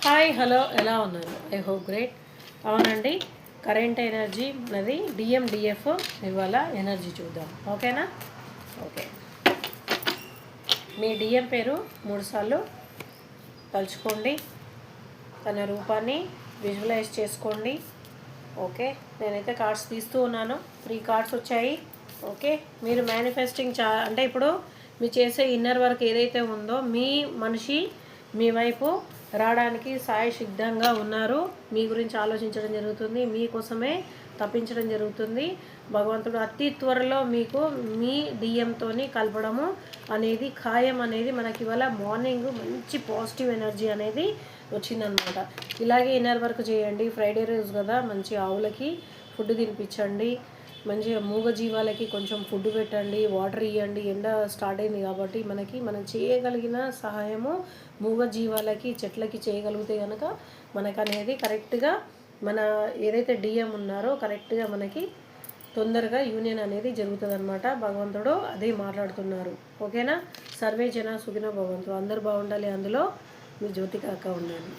Hi hello ఎలా ఉన్నారు? I hope great. అవునండి, కరెంట్ ఎనర్జీ అనేది డిఎండిఎఫ్ ఇవాళ ఎనర్జీ చూద్దాం. ఓకేనా? ఓకే. మీ డిఎం పేరు 3 సార్లు తలుచుకోండి, తన రూపాన్ని విజువలైజ్ చేసుకోండి. ఓకే, నేనైతే కార్డ్స్ తీస్తూ ఉన్నాను. 3 కార్డ్స్ వచ్చాయి. ఓకే, మీరు మేనిఫెస్టింగ్ అంటే ఇప్పుడు మీరు చేసే ఇన్నర్ వర్క్ ఏదైతే ఉందో మీ మనిషి మీ వైపు రావడానికి సిద్ధంగా ఉన్నారు. మీ గురించి ఆలోచించడం జరుగుతుంది, మీకోసమే తప్పించడం జరుగుతుంది. భగవంతుడు అతి త్వరలో మీకు మీ డిఎంతో కలపడము అనేది ఖాయం అనేది మనకి ఇవాళ మార్నింగ్ మంచి పాజిటివ్ ఎనర్జీ అనేది వచ్చిందనమాట. ఇలాగే ఇన్నర్ వర్క్ చేయండి. ఫ్రైడే రోజు కదా, మంచి ఆవులకి ఫుడ్ తినిపించండి, మంచిగా మూగ జీవాలకి కొంచెం ఫుడ్ పెట్టండి, వాటర్ ఇవ్వండి. ఎండ స్టార్ట్ అయింది కాబట్టి మనం చేయగలిగిన సహాయము మూగ జీవాలకి చెట్లకి చేయగలిగితే కనుక మనకు అనేది కరెక్ట్గా మన ఏదైతే డిఎం ఉన్నారో కరెక్ట్గా మనకి తొందరగా యూనియన్ అనేది జరుగుతుంది అనమాట. భగవంతుడు అదే మాట్లాడుతున్నారు. ఓకేనా? సర్వే జన సుఖినో భవంతు. అందరూ బాగుండాలి, అందులో మీ జ్యోతిక అక్క ఉండాలి.